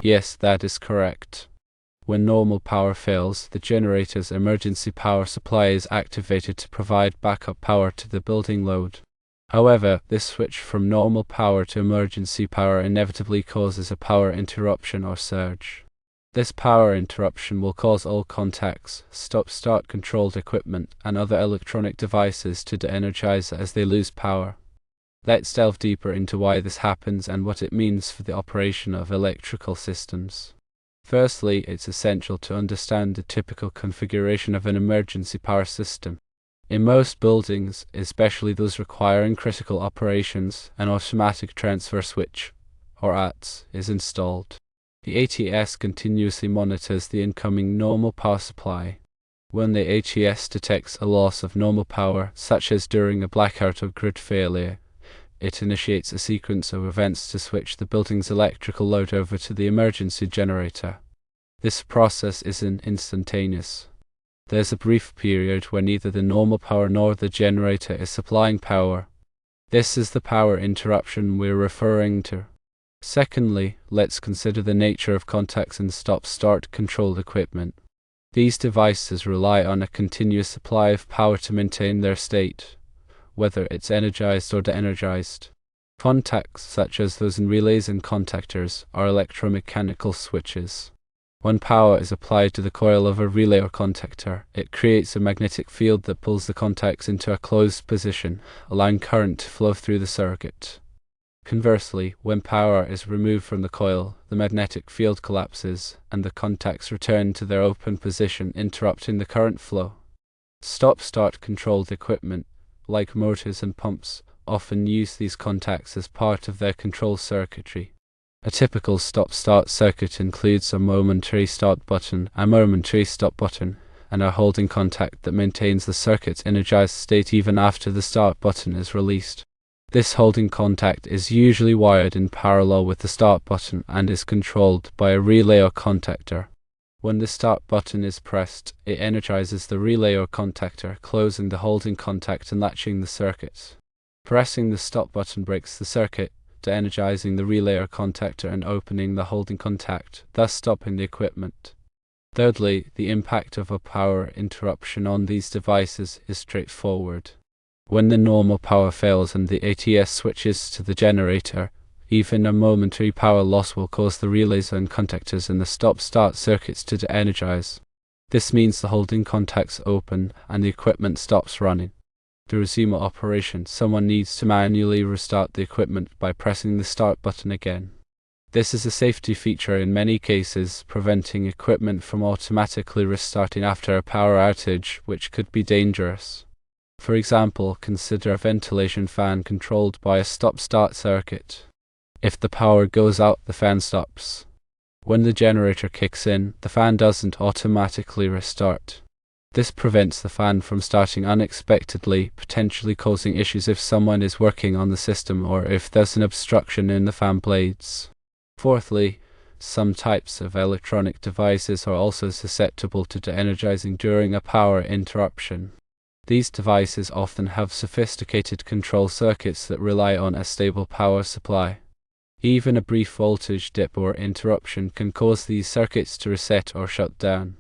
Yes, that is correct. When normal power fails, the generator's emergency power supply is activated to provide backup power to the building load. However, this switch from normal power to emergency power inevitably causes a power interruption or surge. This power interruption will cause all contacts, stop-start controlled equipment, and other electronic devices to de-energize as they lose power. Let's delve deeper into why this happens and what it means for the operation of electrical systems. Firstly, it's essential to understand the typical configuration of an emergency power system. In most buildings, especially those requiring critical operations, an automatic transfer switch, or ATS, is installed. The ATS continuously monitors the incoming normal power supply. When the ATS detects a loss of normal power, such as during a blackout or grid failure, it initiates a sequence of events to switch the building's electrical load over to the emergency generator. This process isn't instantaneous. There's a brief period where neither the normal power nor the generator is supplying power. This is the power interruption we're referring to. Secondly, let's consider the nature of contacts and stop-start controlled equipment. These devices rely on a continuous supply of power to maintain their state, whether it's energized or de-energized. Contacts, such as those in relays and contactors, are electromechanical switches. When power is applied to the coil of a relay or contactor, it creates a magnetic field that pulls the contacts into a closed position, allowing current to flow through the circuit. Conversely, when power is removed from the coil, the magnetic field collapses, and the contacts return to their open position, interrupting the current flow. Stop-start controlled equipment, like motors and pumps, often use these contacts as part of their control circuitry. A typical stop-start circuit includes a momentary start button, a momentary stop button, and a holding contact that maintains the circuit's energized state even after the start button is released. This holding contact is usually wired in parallel with the start button and is controlled by a relay or contactor. When the start button is pressed, it energizes the relay or contactor, closing the holding contact and latching the circuit. Pressing the stop button breaks the circuit, de-energizing the relay or contactor and opening the holding contact, thus stopping the equipment. Thirdly, the impact of a power interruption on these devices is straightforward. When the normal power fails and the ATS switches to the generator, even a momentary power loss will cause the relays and contactors in the stop-start circuits to de-energize. This means the holding contacts open and the equipment stops running. To resume operation, someone needs to manually restart the equipment by pressing the start button again. This is a safety feature in many cases, preventing equipment from automatically restarting after a power outage, which could be dangerous. For example, consider a ventilation fan controlled by a stop-start circuit. If the power goes out, the fan stops. When the generator kicks in, the fan doesn't automatically restart. This prevents the fan from starting unexpectedly, potentially causing issues if someone is working on the system or if there's an obstruction in the fan blades. Fourthly, some types of electronic devices are also susceptible to de-energizing during a power interruption. These devices often have sophisticated control circuits that rely on a stable power supply. Even a brief voltage dip or interruption can cause these circuits to reset or shut down.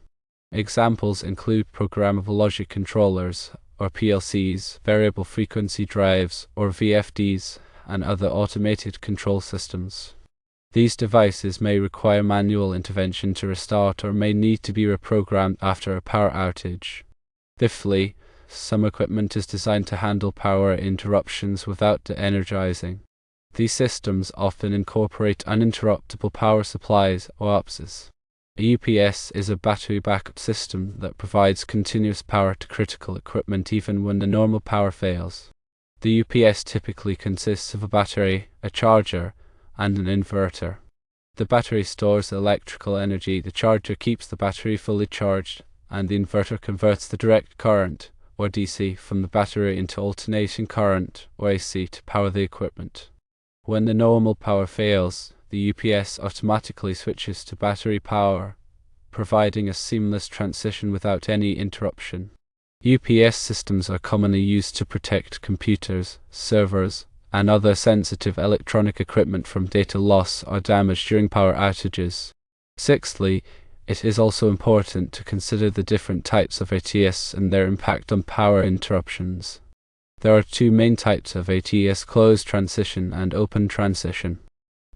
Examples include programmable logic controllers, or PLCs, variable frequency drives, or VFDs, and other automated control systems. These devices may require manual intervention to restart or may need to be reprogrammed after a power outage. Fifthly, some equipment is designed to handle power interruptions without de-energizing. These systems often incorporate uninterruptible power supplies, or UPSs. A UPS is a battery backup system that provides continuous power to critical equipment even when the normal power fails. The UPS typically consists of a battery, a charger, and an inverter. The battery stores electrical energy, the charger keeps the battery fully charged, and the inverter converts the direct current, or DC, from the battery into alternating current, or AC, to power the equipment. When the normal power fails, the UPS automatically switches to battery power, providing a seamless transition without any interruption. UPS systems are commonly used to protect computers, servers, and other sensitive electronic equipment from data loss or damage during power outages. Sixthly, it is also important to consider the different types of ATS and their impact on power interruptions. There are two main types of ATS: closed transition and open transition.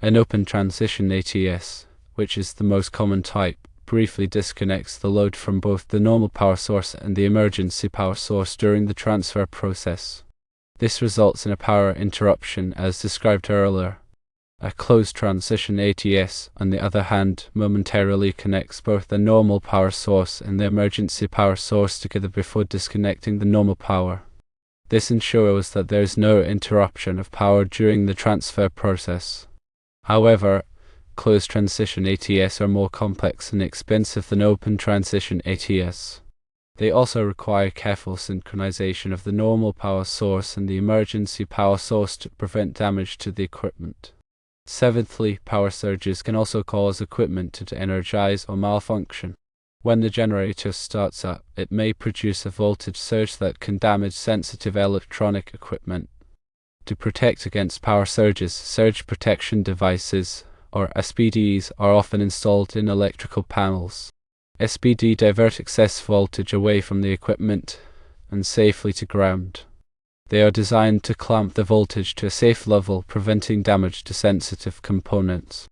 An open transition ATS, which is the most common type, briefly disconnects the load from both the normal power source and the emergency power source during the transfer process. This results in a power interruption as described earlier. A closed transition ATS, on the other hand, momentarily connects both the normal power source and the emergency power source together before disconnecting the normal power. This ensures that there is no interruption of power during the transfer process. However, closed transition ATS are more complex and expensive than open transition ATS. They also require careful synchronization of the normal power source and the emergency power source to prevent damage to the equipment. Seventhly, power surges can also cause equipment to de-energize or malfunction. When the generator starts up, it may produce a voltage surge that can damage sensitive electronic equipment. To protect against power surges, surge protection devices, or SPDs, are often installed in electrical panels. SPD divert excess voltage away from the equipment and safely to ground. They are designed to clamp the voltage to a safe level, preventing damage to sensitive components.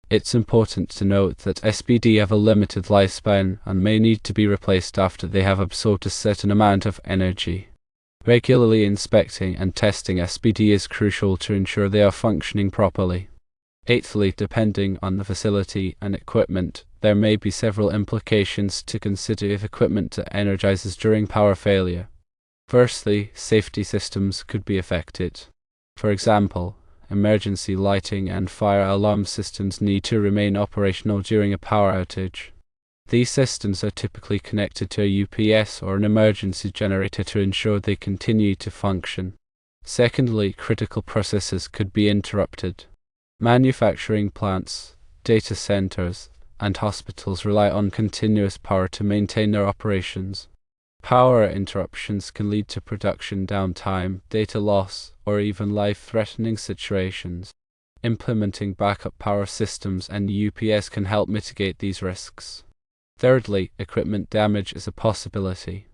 It's important to note that SPD have a limited lifespan and may need to be replaced after they have absorbed a certain amount of energy. Regularly inspecting and testing SPD is crucial to ensure they are functioning properly. Eighthly, depending on the facility and equipment, there may be several implications to consider if equipment de-energizes during power failure. Firstly, safety systems could be affected. For example, emergency lighting and fire alarm systems need to remain operational during a power outage. These systems are typically connected to a UPS or an emergency generator to ensure they continue to function. Secondly, critical processes could be interrupted. Manufacturing plants, data centers, and hospitals rely on continuous power to maintain their operations. Power interruptions can lead to production downtime, data loss, or even life-threatening situations. Implementing backup power systems and UPS can help mitigate these risks. Thirdly, equipment damage is a possibility.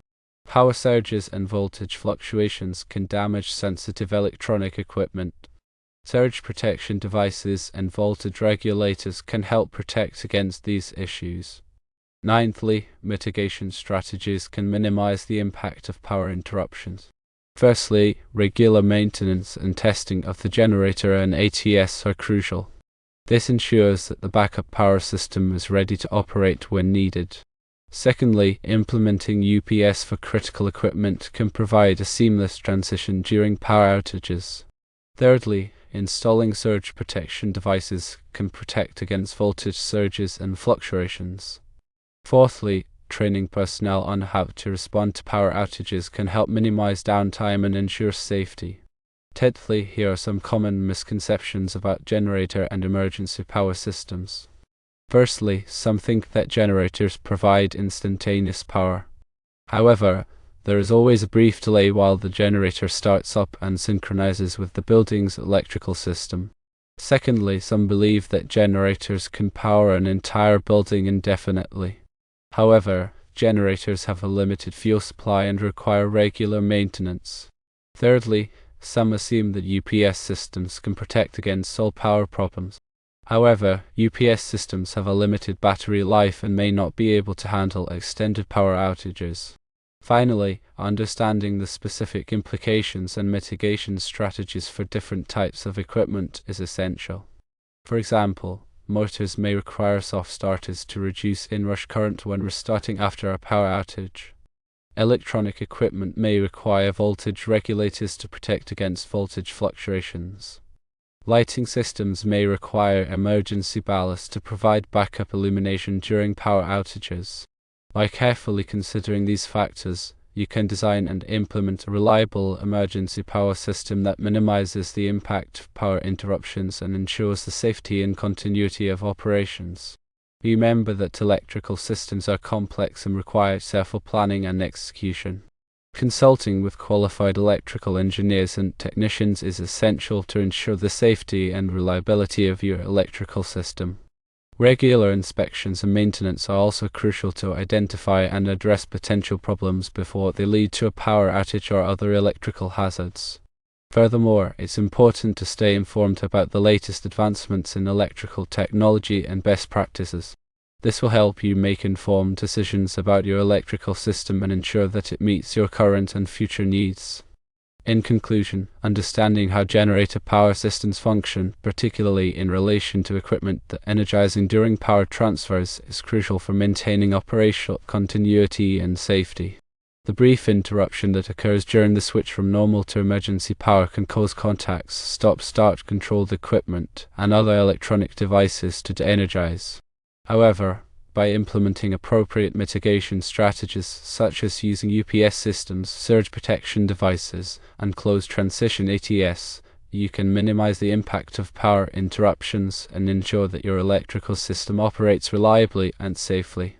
Power surges and voltage fluctuations can damage sensitive electronic equipment. Surge protection devices and voltage regulators can help protect against these issues. Ninthly, mitigation strategies can minimize the impact of power interruptions. Firstly, regular maintenance and testing of the generator and ATS are crucial. This ensures that the backup power system is ready to operate when needed. Secondly, implementing UPS for critical equipment can provide a seamless transition during power outages. Thirdly, installing surge protection devices can protect against voltage surges and fluctuations. Fourthly, training personnel on how to respond to power outages can help minimize downtime and ensure safety. Tenthly, here are some common misconceptions about generator and emergency power systems. Firstly, some think that generators provide instantaneous power. However, there is always a brief delay while the generator starts up and synchronizes with the building's electrical system. Secondly, some believe that generators can power an entire building indefinitely. However, generators have a limited fuel supply and require regular maintenance. Thirdly, some assume that UPS systems can protect against all power problems. However, UPS systems have a limited battery life and may not be able to handle extended power outages. Finally, understanding the specific implications and mitigation strategies for different types of equipment is essential. For example, motors may require soft starters to reduce inrush current when restarting after a power outage. Electronic equipment may require voltage regulators to protect against voltage fluctuations. Lighting systems may require emergency ballast to provide backup illumination during power outages. By carefully considering these factors, you can design and implement a reliable emergency power system that minimizes the impact of power interruptions and ensures the safety and continuity of operations. Remember that electrical systems are complex and require careful planning and execution. Consulting with qualified electrical engineers and technicians is essential to ensure the safety and reliability of your electrical system. Regular inspections and maintenance are also crucial to identify and address potential problems before they lead to a power outage or other electrical hazards. Furthermore, it's important to stay informed about the latest advancements in electrical technology and best practices. This will help you make informed decisions about your electrical system and ensure that it meets your current and future needs. In conclusion, understanding how generator power systems function, particularly in relation to equipment de-energizing during power transfers, is crucial for maintaining operational continuity and safety. The brief interruption that occurs during the switch from normal to emergency power can cause contacts, stop-start controlled equipment, and other electronic devices to de-energize. However, by implementing appropriate mitigation strategies such as using UPS systems, surge protection devices, and closed transition ATS, you can minimize the impact of power interruptions and ensure that your electrical system operates reliably and safely.